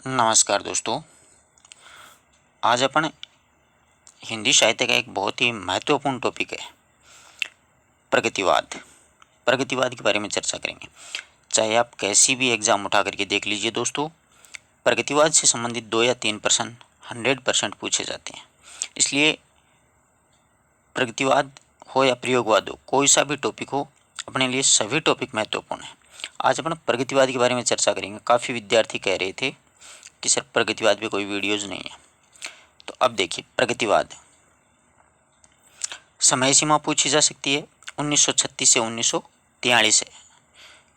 नमस्कार दोस्तों। आज अपन हिंदी साहित्य का एक बहुत ही महत्वपूर्ण टॉपिक है प्रगतिवाद। प्रगतिवाद के बारे में चर्चा करेंगे। चाहे आप कैसी भी एग्जाम उठा करके देख लीजिए दोस्तों, प्रगतिवाद से संबंधित 2 या 3 प्रश्न 100% पूछे जाते हैं। इसलिए प्रगतिवाद हो या प्रयोगवाद हो, कोई सा भी टॉपिक हो, अपने लिए सभी टॉपिक महत्वपूर्ण है। आज अपन प्रगतिवाद के बारे में चर्चा करेंगे। काफ़ी विद्यार्थी कह रहे थे कि सर प्रगतिवाद पे कोई वीडियोज़ नहीं है। तो अब देखिए, प्रगतिवाद समय सीमा पूछी जा सकती है। 1936 से 1943 है।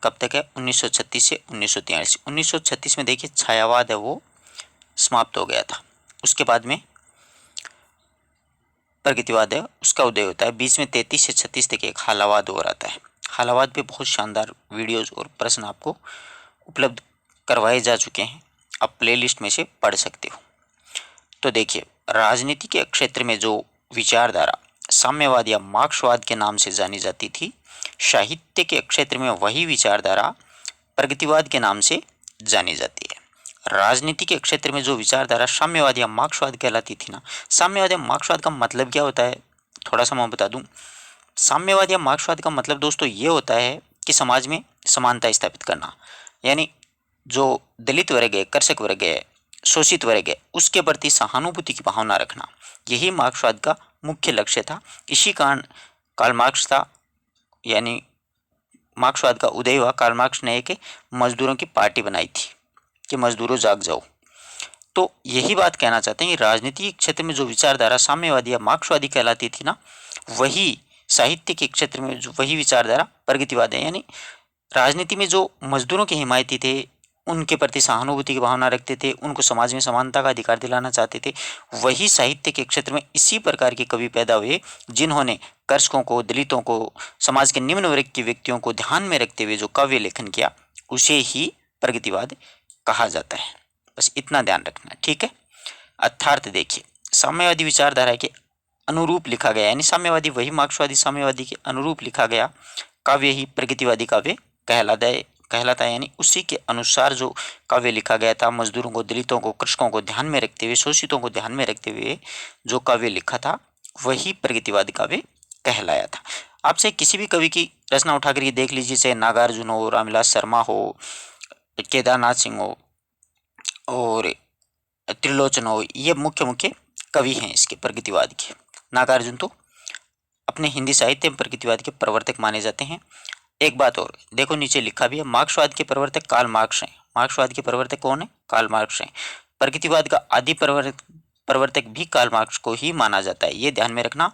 कब तक है? 1936 से 1943। 1936 में देखिए छायावाद है वो समाप्त हो गया था। उसके बाद में प्रगतिवाद है उसका उदय होता है। बीच में 33 से 36 तक एक हालावाद हो रहा है। हालावाद पे बहुत शानदार वीडियोज़ और प्रश्न आपको उपलब्ध करवाए जा चुके हैं। आप प्लेलिस्ट में से पढ़ सकते हो। तो देखिए, राजनीति के क्षेत्र में जो विचारधारा साम्यवाद या मार्क्सवाद के नाम से जानी जाती थी, साहित्य के क्षेत्र में वही विचारधारा प्रगतिवाद के नाम से जानी जाती है। राजनीति के क्षेत्र में जो विचारधारा साम्यवाद या मार्क्सवाद कहलाती थी ना, साम्यवाद या मार्क्सवाद का मतलब क्या होता है, थोड़ा सा मैं बता दूं। साम्यवाद या मार्क्सवाद का मतलब दोस्तों ये होता है कि समाज में समानता स्थापित करना, यानी जो दलित वर्ग है, कृषक वर्ग है, शोषित वर्ग है, उसके प्रति सहानुभूति की भावना रखना, यही मार्क्सवाद का मुख्य लक्ष्य था। इसी कारण कार्ल मार्क्स था, यानी मार्क्सवाद का उदय हुआ। कार्ल मार्क्स ने एक मजदूरों की पार्टी बनाई थी कि मजदूरों जाग जाओ। तो यही बात कहना चाहते हैं कि राजनीतिक क्षेत्र में जो विचारधारा साम्यवादी या मार्क्सवादी कहलाती थी ना, वही साहित्य के क्षेत्र में जो वही विचारधारा प्रगतिवाद है। यानी राजनीति में जो मजदूरों के हिमायती थे, उनके प्रति सहानुभूति की भावना रखते थे, उनको समाज में समानता का अधिकार दिलाना चाहते थे, वही साहित्य के क्षेत्र में इसी प्रकार के कवि पैदा हुए जिन्होंने कृषकों को, दलितों को, समाज के निम्न वर्ग के व्यक्तियों को ध्यान में रखते हुए जो काव्य लेखन किया, उसे ही प्रगतिवाद कहा जाता है। बस इतना ध्यान रखना है, ठीक है। अर्थात देखिए, साम्यवादी विचारधारा के अनुरूप लिखा गया, यानी साम्यवादी वही मार्क्सवादी साम्यवादी के अनुरूप लिखा गया काव्य ही प्रगतिवादी काव्य कहलाता है। यानी उसी के अनुसार जो काव्य लिखा गया था, मजदूरों को, दलितों को, कृषकों को ध्यान में रखते हुए, शोषितों को ध्यान में रखते हुए जो काव्य लिखा था, वही प्रगतिवादी काव्य कहलाया था। आपसे किसी भी कवि की रचना उठा कर देख लीजिए, चाहे नागार्जुन हो, रामविलास शर्मा हो, केदारनाथ सिंह हो और त्रिलोचन हो, ये मुख्य मुख्य कवि हैं इसके प्रगतिवाद के। नागार्जुन तो अपने हिंदी साहित्य में प्रगतिवाद के प्रवर्तक माने जाते हैं। एक बात और देखो, नीचे लिखा भी है, मार्क्सवाद के प्रवर्तक कार्ल मार्क्स हैं। मार्क्सवाद के प्रवर्तक कौन है? कार्ल मार्क्स हैं। प्रगतिवाद का आदि प्रवर्तक भी कार्ल मार्क्स को ही माना जाता है। ये ध्यान में रखना।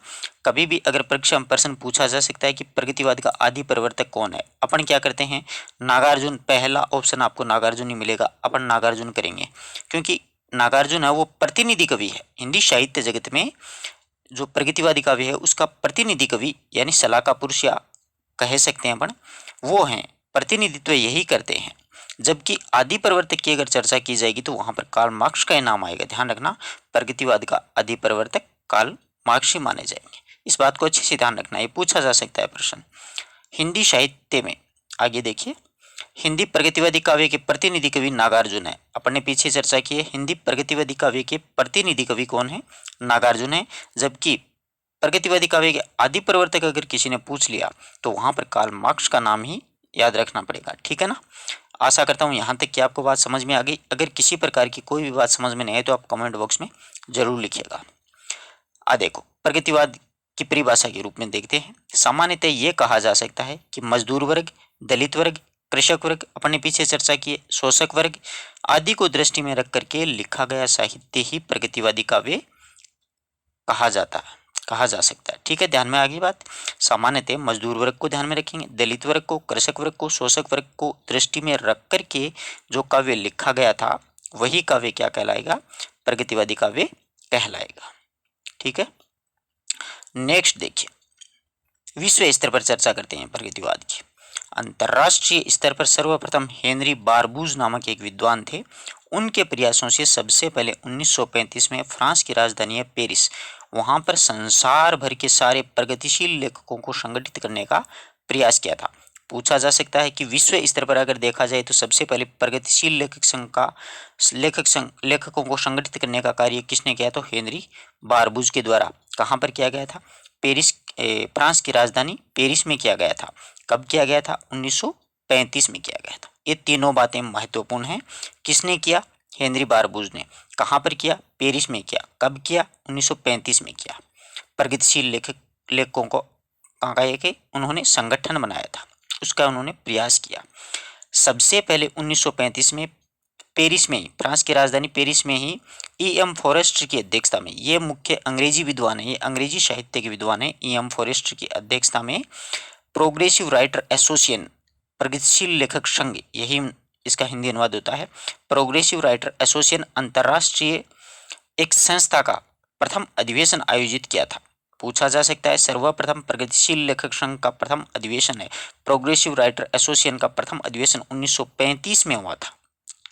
कभी भी अगर परीक्षा में प्रश्न पूछा जा सकता है कि प्रगतिवाद का आदि प्रवर्तक कौन है, अपन क्या करते हैं, नागार्जुन, पहला ऑप्शन आपको नागार्जुन ही मिलेगा। अपन नागार्जुन करेंगे क्योंकि नागार्जुन है वो प्रतिनिधि कवि है हिंदी साहित्य जगत में। जो प्रगतिवादी काव्य है उसका प्रतिनिधि कवि, यानी सलाह का पुरुष या कह सकते हैं अपन, वो हैं, प्रतिनिधित्व यही करते हैं। जबकि आदि प्रवर्तक की अगर चर्चा की जाएगी तो वहां पर कार्ल मार्क्स का ही नाम आएगा। ध्यान रखना, प्रगतिवाद का आदि प्रवर्तक कार्ल मार्क्स ही माने जाएंगे। इस बात को अच्छे से ध्यान रखना, ये पूछा जा सकता है प्रश्न हिंदी साहित्य में। आगे देखिए, हिंदी प्रगतिवादी काव्य के प्रतिनिधि कवि नागार्जुन है। अपन ने पीछे चर्चा की है, हिंदी प्रगतिवादी काव्य के प्रतिनिधि कवि कौन है? नागार्जुन है। जबकि प्रगतिवादी काव्य के आदि प्रवर्तक अगर किसी ने पूछ लिया तो वहां पर कार्ल मार्क्स का नाम ही याद रखना पड़ेगा, ठीक है ना। आशा करता हूं यहां तक कि आपको बात समझ में आ गई। अगर किसी प्रकार की कोई भी बात समझ में नहीं है तो आप कमेंट बॉक्स में जरूर लिखिएगा। आ देखो, प्रगतिवाद की परिभाषा के रूप में देखते हैं। सामान्यतः ये कहा जा सकता है कि मजदूर वर्ग, दलित वर्ग, कृषक वर्ग, अपने पीछे चर्चा किए शोषक वर्ग आदि को दृष्टि में रख करके लिखा गया साहित्य ही प्रगतिवादी काव्य कहा जा सकता है, ठीक है। ध्यान में आ गई बात। सामान्यतः मजदूर वर्ग को ध्यान में रखेंगे, दलित वर्ग को, कृषक वर्ग को, शोषक वर्ग को दृष्टि में रख करके जो काव्य लिखा गया था, वही काव्य क्या कहलाएगा? प्रगतिवादी काव्य कहलाएगा, ठीक है। नेक्स्ट देखिए, विश्व स्तर पर चर्चा करते हैं प्रगतिवाद की। अंतर्राष्ट्रीय स्तर पर सर्वप्रथम हेनरी बारबूज नामक एक विद्वान थे। उनके प्रयासों से सबसे पहले 1935 में फ्रांस की राजधानी है पेरिस, वहां पर संसार भर के सारे प्रगतिशील लेखकों को संगठित करने का प्रयास किया था। पूछा जा सकता है कि विश्व स्तर पर अगर देखा जाए तो सबसे पहले प्रगतिशील लेखकों को संगठित करने का कार्य किसने किया? तो हेनरी बारबूज के द्वारा। कहाँ पर किया गया था? पेरिस, फ्रांस की राजधानी पेरिस में किया गया था। कब किया गया था? 1935 में किया गया था। ये तीनों बातें महत्वपूर्ण हैं। किसने किया? हेनरी बारबूज ने। कहाँ पर किया? पेरिस में किया। कब किया? 1935 में किया। प्रगतिशील लेखकों को कहाँ का कि उन्होंने संगठन बनाया था, उसका उन्होंने प्रयास किया। सबसे पहले 1935 में पेरिस में ही, फ्रांस की राजधानी पेरिस में ही E.M. फॉरेस्टर की अध्यक्षता में, ये मुख्य अंग्रेजी विद्वान है, ये अंग्रेजी साहित्य के विद्वान है, E.M. फॉरेस्टर की अध्यक्षता में प्रोग्रेसिव राइटर एसोसिएशन, प्रगतिशील लेखक संघ, यही इसका हिंदी अनुवाद होता है, प्रोग्रेसिव राइटर एसोसिएशन अंतर्राष्ट्रीय एक संस्था का प्रथम अधिवेशन आयोजित किया था। पूछा जा सकता है सर्वप्रथम प्रगतिशील लेखक संघ का प्रथम अधिवेशन है प्रोग्रेसिव राइटर एसोसिएशन का प्रथम अधिवेशन 1935 में हुआ था।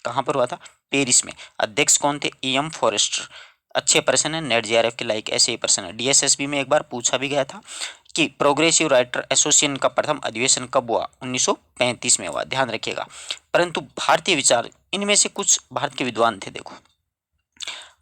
कहाँ पर हुआ था? पेरिस में। अध्यक्ष कौन थे? E.M. फॉरेस्टर। अच्छे प्रश्न है, नेट JRF के लाइक ऐसे ही प्रश्न है। DSSB में एक बार पूछा भी गया था कि प्रोग्रेसिव राइटर एसोसिएशन का प्रथम अधिवेशन कब हुआ? 1935 में हुआ, ध्यान रखिएगा। परंतु भारतीय विचार, इनमें से कुछ भारत के विद्वान थे। देखो,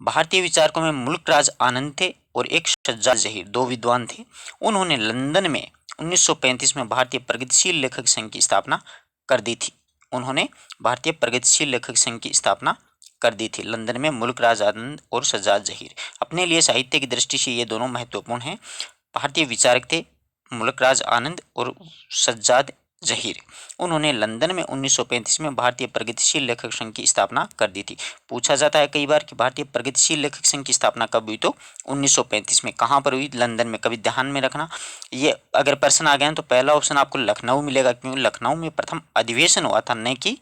भारतीय विचारकों में मुल्कराज आनंद थे और एक सज्जाद जहीर, दो विद्वान थे। उन्होंने लंदन में 1935 में भारतीय प्रगतिशील लेखक संघ की स्थापना कर दी थी। उन्होंने भारतीय प्रगतिशील लेखक संघ की स्थापना कर दी थी लंदन में, मुल्कराज आनंद और सज्जाद जहीर। अपने लिए साहित्य की दृष्टि से ये दोनों महत्वपूर्ण हैं। भारतीय विचारक थे मुल्कराज आनंद और सज्जाद जहीर। उन्होंने लंदन में 1935 में भारतीय प्रगतिशील लेखक संघ की स्थापना कर दी थी। पूछा जाता है कई बार कि भारतीय प्रगतिशील लेखक संघ की स्थापना कब हुई? तो 1935 में। कहाँ पर हुई? लंदन में। कभी ध्यान में रखना, ये अगर प्रश्न आ गया तो पहला ऑप्शन आपको लखनऊ मिलेगा, क्योंकि लखनऊ में प्रथम अधिवेशन हुआ था, न कि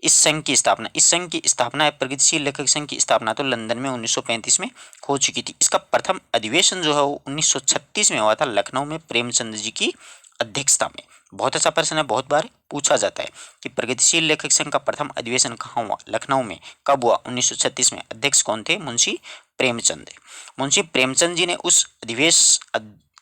इस संघ की स्थापना। इस संघ की स्थापना, प्रगतिशील लेखक संघ की स्थापना तो लंदन में 1935 में हो चुकी थी। इसका प्रथम अधिवेशन जो है वो 1936 में हुआ था, लखनऊ में, प्रेमचंद जी की अध्यक्षता में। बहुत अच्छा प्रश्न है, बहुत बार पूछा जाता है कि प्रगतिशील लेखक संघ का प्रथम अधिवेशन कहाँ हुआ? लखनऊ में। कब हुआ? 1936 में। अध्यक्ष कौन थे? मुंशी प्रेमचंद। मुंशी प्रेमचंद जी ने उस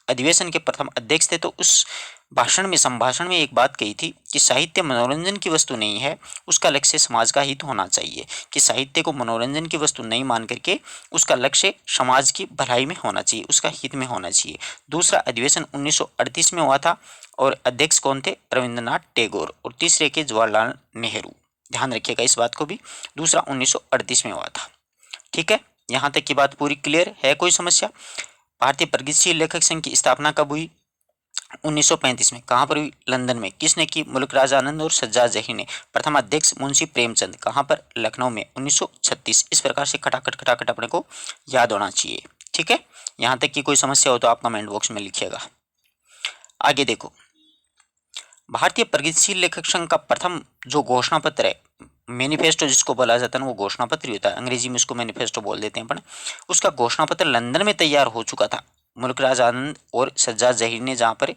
अधिवेशन के प्रथम अध्यक्ष थे। तो उस संभाषण में एक बात कही थी कि साहित्य मनोरंजन की वस्तु नहीं है, उसका लक्ष्य समाज का हित होना चाहिए। कि साहित्य को मनोरंजन की वस्तु नहीं मान करके उसका लक्ष्य समाज की भलाई में होना चाहिए, उसका हित में होना चाहिए। दूसरा अधिवेशन 1938 में हुआ था और अध्यक्ष कौन थे? रविंद्रनाथ टैगोर। और तीसरे के जवाहरलाल नेहरू। ध्यान रखिएगा इस बात को भी। दूसरा 1938 में हुआ था। ठीक है, यहाँ तक की बात पूरी क्लियर है? कोई समस्या? भारतीय प्रगतिशील लेखक संघ की स्थापना कब हुई? 1935 में। कहाँ पर हुई? लंदन में। किसने की? मुल्कराज आनंद और सज्जाद जहीर ने। प्रथम अध्यक्ष मुंशी प्रेमचंद। कहाँ पर? लखनऊ में, 1936। इस प्रकार से खटाखट अपने को याद होना चाहिए। ठीक है, यहाँ तक की कोई समस्या हो तो आप कमेंट बॉक्स में लिखिएगा। आगे देखो, भारतीय प्रगतिशील लेखक संघ का प्रथम जो घोषणा पत्र है, मैनिफेस्टो जिसको बोला जाता है ना, वो घोषणा पत्र ही होता है, अंग्रेजी में इसको मैनिफेस्टो बोल देते हैं अपन। उसका घोषणा पत्र लंदन में तैयार हो चुका था। मुल्कराज आनंद और सज्जाद जहीर ने जहाँ पर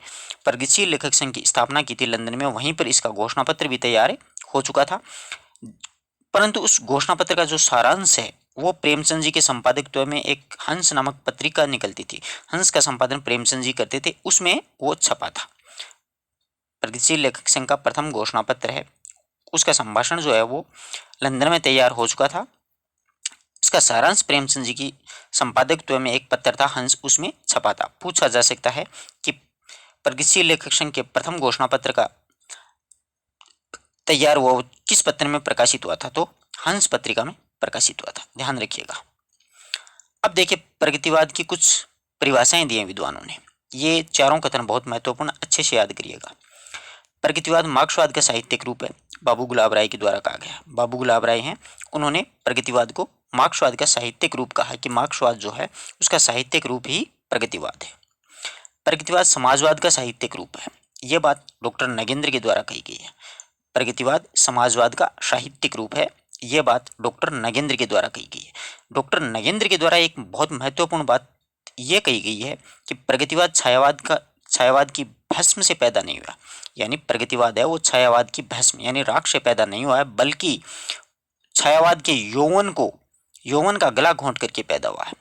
प्रगतिशील लेखक संघ की स्थापना की थी लंदन में, वहीं पर इसका घोषणा पत्र भी तैयार हो चुका था। परंतु उस घोषणा पत्र का जो सारांश है वो प्रेमचंद जी के संपादकत्व में एक हंस नामक पत्रिका निकलती थी। हंस का संपादन प्रेमचंद जी करते थे, उसमें वो छपा था। प्रगतिशील लेखक संघ का प्रथम घोषणा पत्र है, उसका संभाषण जो है वो लंदन में तैयार हो चुका था। इसका सारांश प्रेमचंद जी की संपादकत्व में एक पत्र था हंस, उसमें छपा था। पूछा जा सकता है कि प्रगतिशील लेखक संघ के प्रथम घोषणा पत्र का तैयार हुआ किस पत्र में प्रकाशित हुआ था? तो हंस पत्रिका में प्रकाशित हुआ था। ध्यान रखिएगा। अब देखिए, प्रगतिवाद की कुछ परिभाषाएं दी हैं विद्वानों ने। ये चारों कथन बहुत महत्वपूर्ण, अच्छे से याद करिएगा। प्रगतिवाद मार्क्सवाद का साहित्यिक रूप है, बाबू गुलाब राय के द्वारा कहा गया। बाबू गुलाब राय हैं, उन्होंने प्रगतिवाद को मार्क्सवाद का साहित्यिक रूप कहा कि मार्क्सवाद जो है उसका साहित्यिक रूप ही प्रगतिवाद है। प्रगतिवाद समाजवाद का साहित्यिक रूप है, यह बात डॉक्टर नगेंद्र के द्वारा कही गई है। प्रगतिवाद समाजवाद का साहित्यिक रूप है, यह बात डॉक्टर नगेंद्र के द्वारा कही गई है। डॉक्टर नगेंद्र के द्वारा एक बहुत महत्वपूर्ण बात यह कही गई है कि प्रगतिवाद छायावाद की भस्म से पैदा नहीं हुआ। यानी प्रगतिवाद है वो छायावाद की भस्म यानी राख से पैदा नहीं हुआ है, बल्कि छायावाद के यौवन का गला घोंट करके पैदा हुआ है।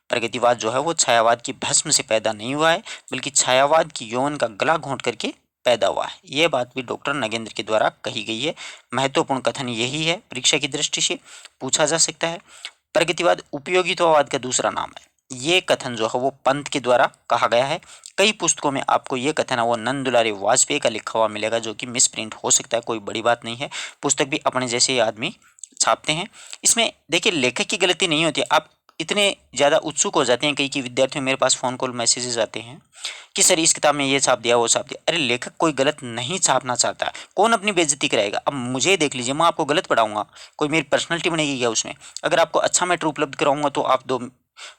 प्रगतिवाद जो है वो छायावाद की भस्म से पैदा नहीं हुआ है, बल्कि छायावाद की यौवन का गला घोंट करके पैदा हुआ है। यह बात भी डॉक्टर नगेंद्र के द्वारा कही गई है। महत्वपूर्ण कथन यही है, परीक्षा की दृष्टि से पूछा जा सकता है। प्रगतिवाद उपयोगितावाद का दूसरा नाम है। ये कथन जो है वो पंत के द्वारा कहा गया है। कई पुस्तकों में आपको ये कथन है वो नंद दुलारी वाजपेयी का लिखा हुआ मिलेगा, जो कि मिस प्रिंट हो सकता है, कोई बड़ी बात नहीं है। पुस्तक भी अपने जैसे ही आदमी छापते हैं। इसमें देखिए लेखक की गलती नहीं होती। आप इतने ज़्यादा उत्सुक हो जाते हैं, कई विद्यार्थी मेरे पास फ़ोन कॉल मैसेजेस आते हैं कि सर इस किताब में ये छाप दिया वो छाप दिया। अरे लेखक कोई गलत नहीं छापना चाहता है, कौन अपनी बेइज्जती कराएगा। अब मुझे देख लीजिए, मैं आपको गलत पढ़ाऊंगा, कोई मेरी पर्सनैलिटी बनेगी क्या उसमें। अगर आपको अच्छा मैटर उपलब्ध कराऊंगा तो आप 2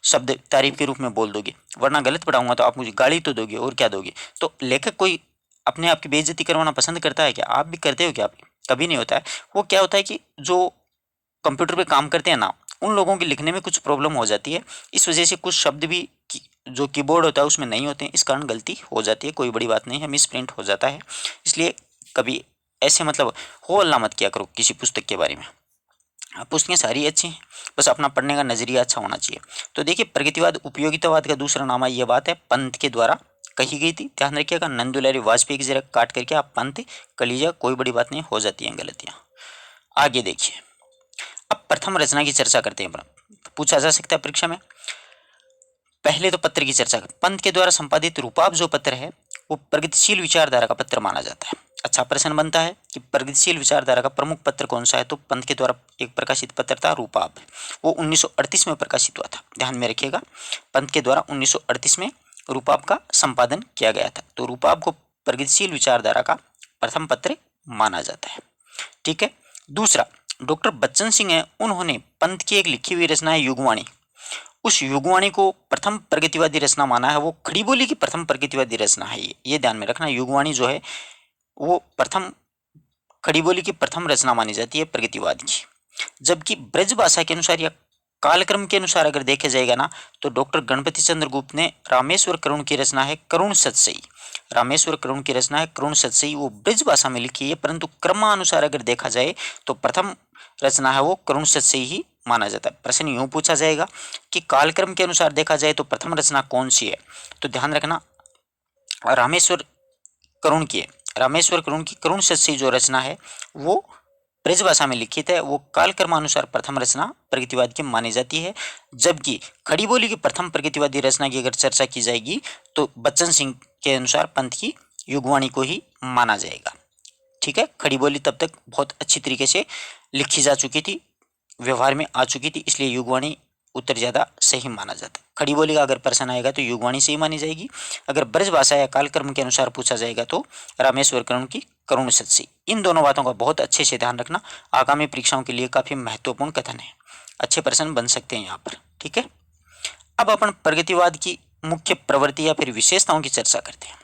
शब्द तारीफ के रूप में बोल दोगे, वरना गलत पढ़ाऊंगा तो आप मुझे गाली तो दोगे और क्या दोगे। तो लेखक कोई अपने आप की बेइज्जती करवाना पसंद करता है क्या? आप भी करते हो क्या? आप कभी नहीं होता है। वो क्या होता है कि जो कंप्यूटर पे काम करते हैं ना, उन लोगों के लिखने में कुछ प्रॉब्लम हो जाती है। इस वजह से कुछ शब्द भी जो कीबोर्ड होता है उसमें नहीं होते हैं, इस कारण गलती हो जाती है। कोई बड़ी बात नहीं है, मिस प्रिंट हो जाता है। इसलिए कभी ऐसे मतलब हो अल्लाह मत किया करो किसी पुस्तक के बारे में। पुस्तकें सारी अच्छी हैं, बस अपना पढ़ने का नजरिया अच्छा होना चाहिए। तो देखिए प्रगतिवाद उपयोगितावाद का दूसरा नाम है, यह बात है पंत के द्वारा कही गई थी। ध्यान रखिएगा, नंदुलारी वाजपेयी की जरा काट करके आप पंत कर लीजिएगा, कोई बड़ी बात नहीं, हो जाती हैं गलतियां। आगे देखिए, अब प्रथम रचना की चर्चा करते हैं। पूछा जा सकता है परीक्षा में। पहले तो पत्र की चर्चा कर, पंत के द्वारा संपादित रूपाप जो पत्र है वो प्रगतिशील विचारधारा का पत्र माना जाता है। अच्छा प्रश्न बनता है कि प्रगतिशील विचारधारा का प्रमुख पत्र कौन सा है, तो पंत के द्वारा एक प्रकाशित पत्र था रूपाप, वो 1938 में प्रकाशित हुआ था। ध्यान में रखिएगा, पंत के द्वारा 1938 में रूपाप का संपादन किया गया था। तो रूपाप को प्रगतिशील विचारधारा का प्रथम पत्र माना जाता है। ठीक है। दूसरा, डॉक्टर बच्चन सिंह है, उन्होंने पंत की एक लिखी हुई रचना है युगवाणी, उस युगवाणी को प्रथम प्रगतिवादी रचना माना है। वो खड़ी बोली की प्रथम प्रगतिवादी रचना है। ये ध्यान में रखना, युगवाणी जो है वो प्रथम खड़ी बोली की प्रथम रचना मानी जाती है प्रगतिवाद की। जबकि ब्रज भाषा के अनुसार या कालक्रम के अनुसार अगर देखे जाएगा ना, तो डॉक्टर गणपति चंद्र गुप्त ने रामेश्वर करुण की रचना है करुण सतसई, रामेश्वर करुण की रचना है करुण सतसई, वो ब्रज भाषा में लिखी है। परंतु क्रमानुसार अगर देखा जाए तो प्रथम रचना है वो करुण सतसई ही माना जाता है। प्रश्न यूं पूछा जाएगा कि कालक्रम के अनुसार देखा जाए तो प्रथम रचना कौन सी है, तो ध्यान रखना रामेश्वर करुण की है। रामेश्वर करुण की करुण सतसई जो रचना है वो ब्रज भाषा में लिखित है, वो कालक्रमानुसार प्रथम रचना प्रगतिवाद की मानी जाती है। जबकि खड़ी बोली की प्रथम प्रगतिवादी रचना की अगर चर्चा की जाएगी तो बच्चन सिंह के अनुसार पंत की युगवाणी को ही माना जाएगा। ठीक है, खड़ी बोली तब तक बहुत अच्छी तरीके से लिखी जा चुकी थी, व्यवहार में आ चुकी थी, इसलिए युगवाणी उत्तर ज्यादा सही माना जाता है। खड़ी बोली का अगर प्रश्न आएगा तो युगवाणी सही मानी जाएगी। अगर ब्रज भाषा या कालक्रम के अनुसार पूछा जाएगा तो रामेश्वर करुण की करुण सतसई। इन दोनों बातों का बहुत अच्छे से ध्यान रखना, आगामी परीक्षाओं के लिए काफी महत्वपूर्ण कथन है, अच्छे प्रश्न बन सकते हैं यहाँ पर। ठीक है, अब अपन प्रगतिवाद की मुख्य प्रवृत्ति या फिर विशेषताओं की चर्चा करते हैं।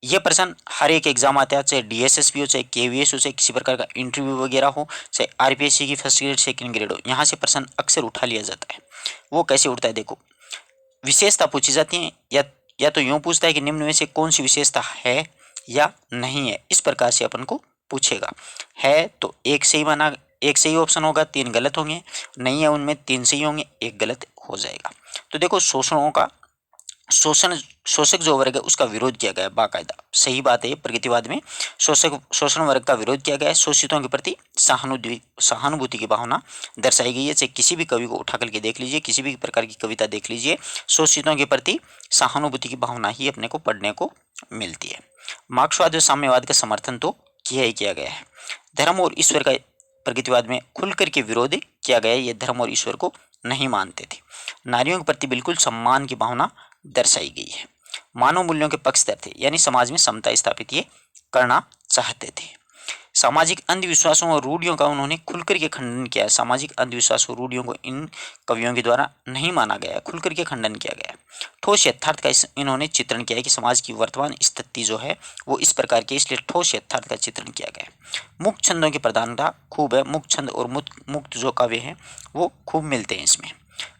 ये प्रश्न हर एक एग्जाम आता है, चाहे डीएसएसपी हो, चाहे केवीएस हो, चाहे किसी प्रकार का इंटरव्यू वगैरह हो, चाहे आरपीएससी की फर्स्ट ग्रेड सेकंड ग्रेड हो, यहाँ से प्रश्न अक्सर उठा लिया जाता है। वो कैसे उठता है देखो, विशेषता पूछी जाती है, या तो यूं पूछता है कि निम्न में से कौन सी विशेषता है या नहीं है, इस प्रकार से अपन को पूछेगा। है तो एक सही ऑप्शन होगा, 3 गलत होंगे, नहीं है उनमें 3 सही होंगे, 1 गलत हो जाएगा। तो देखो शोषक जो वर्ग है उसका विरोध किया गया है बाकायदा, सही बात है। प्रगतिवाद में शोषण वर्ग का विरोध किया गया है, शोषितों के प्रति सहानुभूति की भावना दर्शाई गई है। चाहे किसी भी कवि को उठा करके देख लीजिए, किसी भी प्रकार की कविता देख लीजिए, शोषितों के प्रति सहानुभूति की भावना ही अपने को पढ़ने को मिलती है। मार्क्सवाद और साम्यवाद का समर्थन तो किया ही किया गया है। धर्म और ईश्वर का प्रगतिवाद में खुल करके विरोध किया गया है, ये धर्म और ईश्वर को नहीं मानते थे। नारियों के प्रति बिल्कुल सम्मान की भावना दर्शाई गई है। मानव मूल्यों के पक्षधर थे, यानी समाज में समता स्थापित ये करना चाहते थे। सामाजिक अंधविश्वासों और रूढ़ियों का उन्होंने खुलकर के खंडन किया है। सामाजिक अंधविश्वास और रूढ़ियों को इन कवियों के द्वारा नहीं माना गया है, खुलकर के खंडन किया गया है। ठोस यथार्थ का इन्होंने चित्रण किया है कि समाज की वर्तमान स्थिति जो है वो इस प्रकार की, इसलिए ठोस यथार्थ का चित्रण किया गया है। मुक्त छंदों की प्रधानता खूब है, मुक्त छंद और मुक्त जो काव्य हैं वो खूब मिलते हैं इसमें।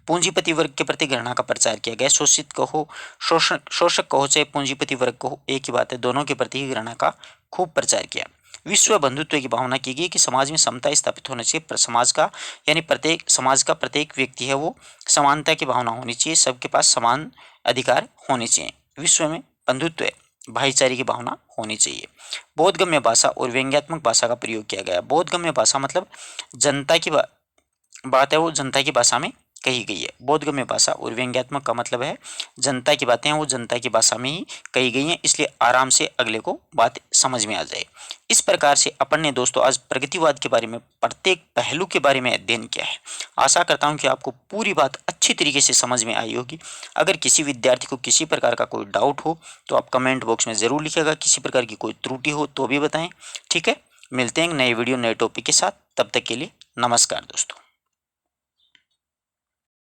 पूंजीपति वर्ग के प्रति घृणा का प्रचार किया गया। शोषित कहो, शोषक कहो, चाहे पूंजीपति वर्ग कहो, एक ही बात है, दोनों के प्रति ही घृणा का खूब प्रचार किया। विश्व बंधुत्व की भावना की गई कि समाज में समता स्थापित होना चाहिए। समाज का यानी समाज का प्रत्येक व्यक्ति है वो समानता की भावना होनी चाहिए, सबके पास समान अधिकार होने चाहिए। विश्व में बंधुत्व भाईचारे की भावना होनी चाहिए। बोधगम्य भाषा और व्यंग्यात्मक भाषा का प्रयोग किया गया। बोधगम्य भाषा मतलब जनता की बात है वो जनता की भाषा में कही गई है। बोधगम्य भाषा और व्यंग्यात्मक का मतलब है जनता की बातें हैं वो जनता की भाषा में ही कही गई हैं, इसलिए आराम से अगले को बात समझ में आ जाए। इस प्रकार से अपन ने दोस्तों आज प्रगतिवाद के बारे में प्रत्येक पहलू के बारे में अध्ययन किया है। आशा करता हूं कि आपको पूरी बात अच्छी तरीके से समझ में आई होगी। अगर किसी विद्यार्थी को किसी प्रकार का कोई डाउट हो तो आप कमेंट बॉक्स में ज़रूर लिखिएगा। किसी प्रकार की कोई त्रुटि हो तो भी बताएं। ठीक है, मिलते हैं नए वीडियो नए टॉपिक के साथ। तब तक के लिए नमस्कार दोस्तों।